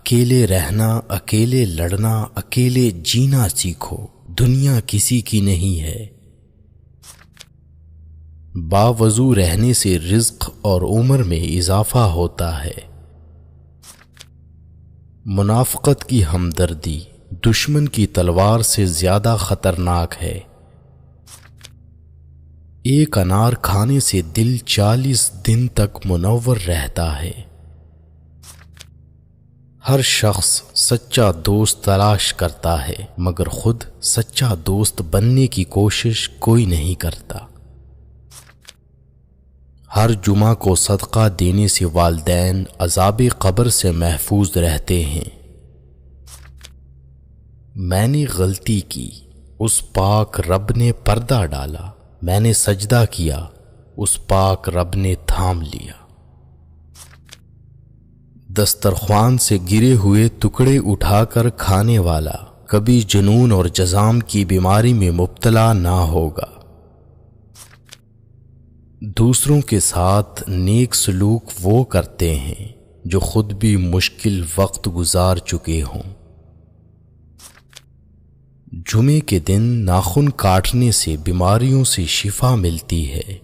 اکیلے رہنا، اکیلے لڑنا، اکیلے جینا سیکھو، دنیا کسی کی نہیں ہے۔ باوضو رہنے سے رزق اور عمر میں اضافہ ہوتا ہے۔ منافقت کی ہمدردی دشمن کی تلوار سے زیادہ خطرناک ہے۔ ایک انار کھانے سے دل 40 دن تک منور رہتا ہے۔ ہر شخص سچا دوست تلاش کرتا ہے، مگر خود سچا دوست بننے کی کوشش کوئی نہیں کرتا۔ ہر جمعہ کو صدقہ دینے سے والدین عذاب قبر سے محفوظ رہتے ہیں۔ میں نے غلطی کی، اس پاک رب نے پردہ ڈالا، میں نے سجدہ کیا، اس پاک رب نے تھام لیا۔ دسترخوان سے گرے ہوئے ٹکڑے اٹھا کر کھانے والا کبھی جنون اور جذام کی بیماری میں مبتلا نہ ہوگا۔ دوسروں کے ساتھ نیک سلوک وہ کرتے ہیں جو خود بھی مشکل وقت گزار چکے ہوں۔ جمعے کے دن ناخن کاٹنے سے بیماریوں سے شفا ملتی ہے۔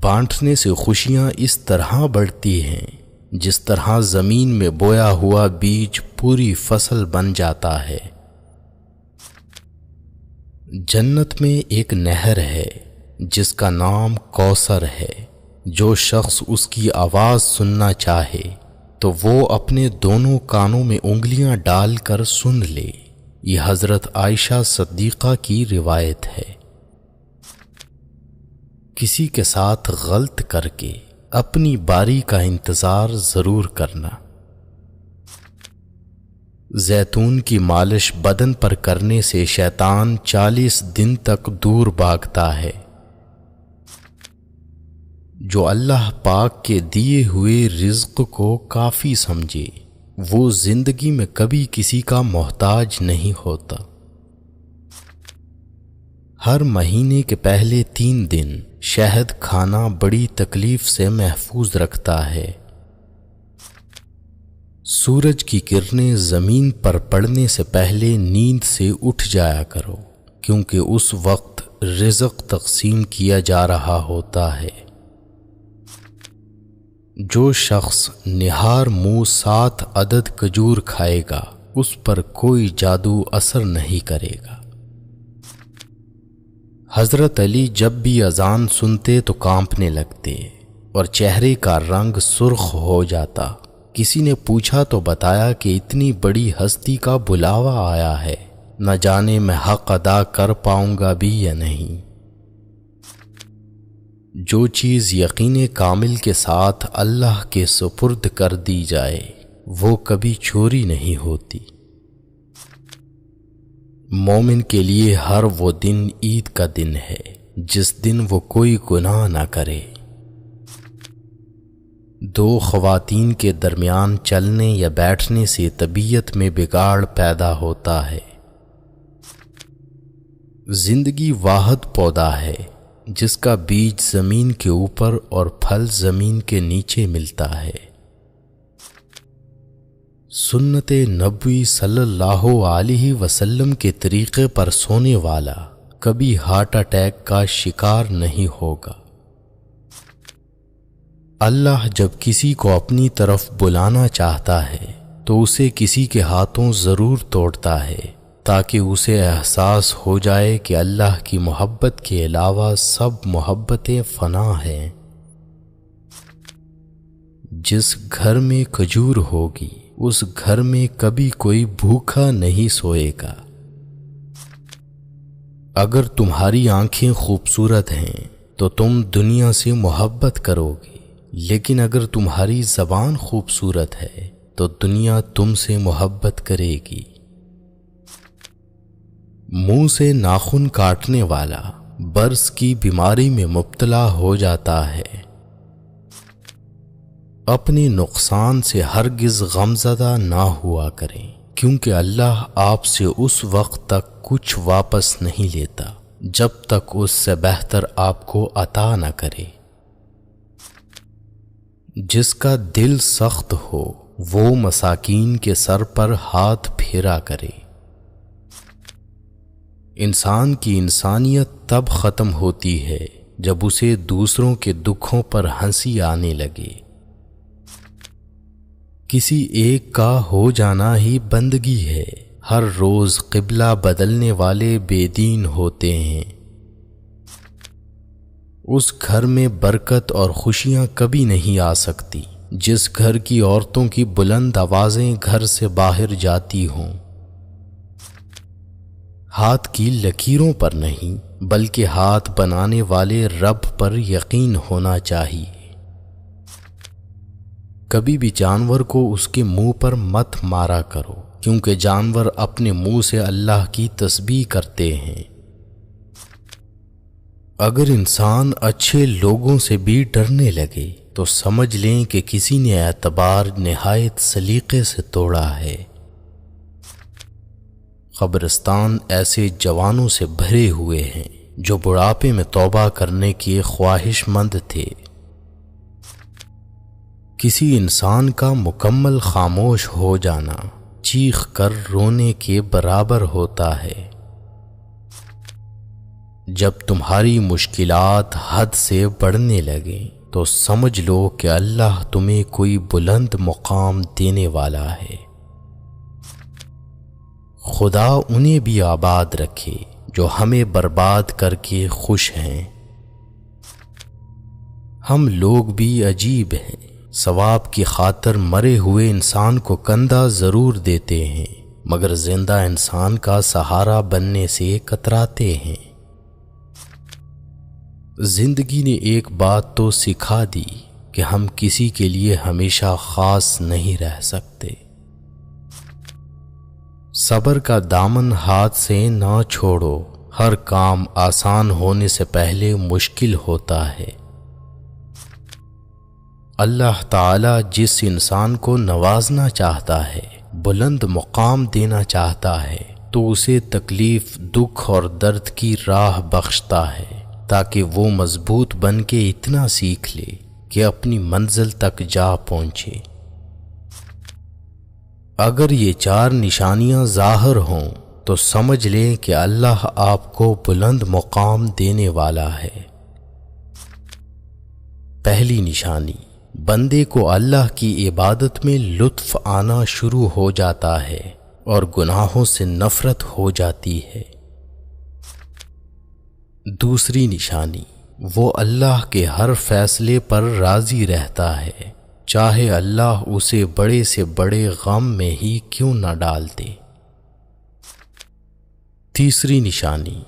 بانٹنے سے خوشیاں اس طرح بڑھتی ہیں جس طرح زمین میں بویا ہوا بیج پوری فصل بن جاتا ہے۔ جنت میں ایک نہر ہے جس کا نام کوثر ہے۔ جو شخص اس کی آواز سننا چاہے تو وہ اپنے دونوں کانوں میں انگلیاں ڈال کر سن لے۔ یہ حضرت عائشہ صدیقہ کی روایت ہے۔ کسی کے ساتھ غلط کر کے اپنی باری کا انتظار ضرور کرنا۔ زیتون کی مالش بدن پر کرنے سے شیطان 40 دن تک دور بھاگتا ہے۔ جو اللہ پاک کے دیے ہوئے رزق کو کافی سمجھے وہ زندگی میں کبھی کسی کا محتاج نہیں ہوتا۔ ہر مہینے کے پہلے 3 دن شہد کھانا بڑی تکلیف سے محفوظ رکھتا ہے۔ سورج کی کرنیں زمین پر پڑنے سے پہلے نیند سے اٹھ جایا کرو، کیونکہ اس وقت رزق تقسیم کیا جا رہا ہوتا ہے۔ جو شخص نہار منہ 7 عدد کھجور کھائے گا اس پر کوئی جادو اثر نہیں کرے گا۔ حضرت علی جب بھی اذان سنتے تو کانپنے لگتے اور چہرے کا رنگ سرخ ہو جاتا۔ کسی نے پوچھا تو بتایا کہ اتنی بڑی ہستی کا بلاوا آیا ہے، نہ جانے میں حق ادا کر پاؤں گا بھی یا نہیں۔ جو چیز یقین کامل کے ساتھ اللہ کے سپرد کر دی جائے وہ کبھی چوری نہیں ہوتی۔ مومن کے لیے ہر وہ دن عید کا دن ہے جس دن وہ کوئی گناہ نہ کرے۔ 2 خواتین کے درمیان چلنے یا بیٹھنے سے طبیعت میں بگاڑ پیدا ہوتا ہے۔ زندگی واحد پودا ہے جس کا بیج زمین کے اوپر اور پھل زمین کے نیچے ملتا ہے۔ سنت نبوی صلی اللہ علیہ وسلم کے طریقے پر سونے والا کبھی ہارٹ اٹیک کا شکار نہیں ہوگا۔ اللہ جب کسی کو اپنی طرف بلانا چاہتا ہے تو اسے کسی کے ہاتھوں ضرور توڑتا ہے تاکہ اسے احساس ہو جائے کہ اللہ کی محبت کے علاوہ سب محبتیں فنا ہیں۔ جس گھر میں کھجور ہوگی اس گھر میں کبھی کوئی بھوکا نہیں سوئے گا۔ اگر تمہاری آنکھیں خوبصورت ہیں تو تم دنیا سے محبت کرو گے، لیکن اگر تمہاری زبان خوبصورت ہے تو دنیا تم سے محبت کرے گی۔ منہ سے ناخن کاٹنے والا برس کی بیماری میں مبتلا ہو جاتا ہے۔ اپنے نقصان سے ہرگز غمزدہ نہ ہوا کریں، کیونکہ اللہ آپ سے اس وقت تک کچھ واپس نہیں لیتا جب تک اس سے بہتر آپ کو عطا نہ کرے۔ جس کا دل سخت ہو وہ مساکین کے سر پر ہاتھ پھیرا کرے۔ انسان کی انسانیت تب ختم ہوتی ہے جب اسے دوسروں کے دکھوں پر ہنسی آنے لگے۔ کسی ایک کا ہو جانا ہی بندگی ہے۔ ہر روز قبلہ بدلنے والے بے دین ہوتے ہیں۔ اس گھر میں برکت اور خوشیاں کبھی نہیں آ سکتی جس گھر کی عورتوں کی بلند آوازیں گھر سے باہر جاتی ہوں۔ ہاتھ کی لکیروں پر نہیں بلکہ ہاتھ بنانے والے رب پر یقین ہونا چاہیے۔ کبھی بھی جانور کو اس کے منہ پر مت مارا کرو، کیونکہ جانور اپنے منہ سے اللہ کی تسبیح کرتے ہیں۔ اگر انسان اچھے لوگوں سے بھی ڈرنے لگے تو سمجھ لیں کہ کسی نے اعتبار نہایت سلیقے سے توڑا ہے۔ قبرستان ایسے جوانوں سے بھرے ہوئے ہیں جو بڑھاپے میں توبہ کرنے کے خواہش مند تھے۔ کسی انسان کا مکمل خاموش ہو جانا چیخ کر رونے کے برابر ہوتا ہے۔ جب تمہاری مشکلات حد سے بڑھنے لگیں تو سمجھ لو کہ اللہ تمہیں کوئی بلند مقام دینے والا ہے۔ خدا انہیں بھی آباد رکھے جو ہمیں برباد کر کے خوش ہیں۔ ہم لوگ بھی عجیب ہیں، ثواب کی خاطر مرے ہوئے انسان کو کندھا ضرور دیتے ہیں مگر زندہ انسان کا سہارا بننے سے کتراتے ہیں۔ زندگی نے ایک بات تو سکھا دی کہ ہم کسی کے لیے ہمیشہ خاص نہیں رہ سکتے۔ صبر کا دامن ہاتھ سے نہ چھوڑو، ہر کام آسان ہونے سے پہلے مشکل ہوتا ہے۔ اللہ تعالی جس انسان کو نوازنا چاہتا ہے، بلند مقام دینا چاہتا ہے تو اسے تکلیف، دکھ اور درد کی راہ بخشتا ہے تاکہ وہ مضبوط بن کے اتنا سیکھ لے کہ اپنی منزل تک جا پہنچے۔ اگر یہ 4 نشانیاں ظاہر ہوں تو سمجھ لیں کہ اللہ آپ کو بلند مقام دینے والا ہے۔ پہلی نشانی، بندے کو اللہ کی عبادت میں لطف آنا شروع ہو جاتا ہے اور گناہوں سے نفرت ہو جاتی ہے۔ دوسری نشانی، وہ اللہ کے ہر فیصلے پر راضی رہتا ہے، چاہے اللہ اسے بڑے سے بڑے غم میں ہی کیوں نہ ڈال دے۔ تیسری نشانی،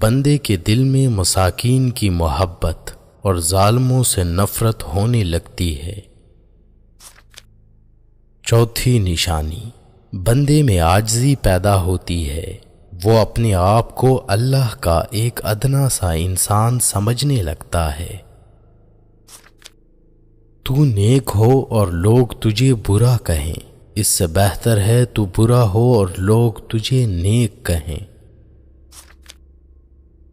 بندے کے دل میں مساکین کی محبت اور ظالموں سے نفرت ہونے لگتی ہے۔ چوتھی نشانی، بندے میں عاجزی پیدا ہوتی ہے، وہ اپنے آپ کو اللہ کا ایک ادنا سا انسان سمجھنے لگتا ہے۔ تو نیک ہو اور لوگ تجھے برا کہیں، اس سے بہتر ہے تو برا ہو اور لوگ تجھے نیک کہیں۔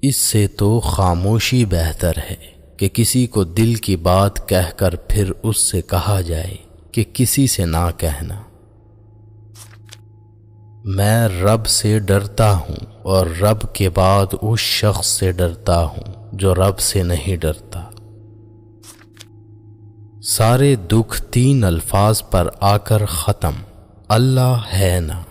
اس سے تو خاموشی بہتر ہے کہ کسی کو دل کی بات کہہ کر پھر اس سے کہا جائے کہ کسی سے نہ کہنا۔ میں رب سے ڈرتا ہوں اور رب کے بعد اس شخص سے ڈرتا ہوں جو رب سے نہیں ڈرتا۔ سارے دکھ 3 الفاظ پر آ کر ختم، اللہ ہے نا۔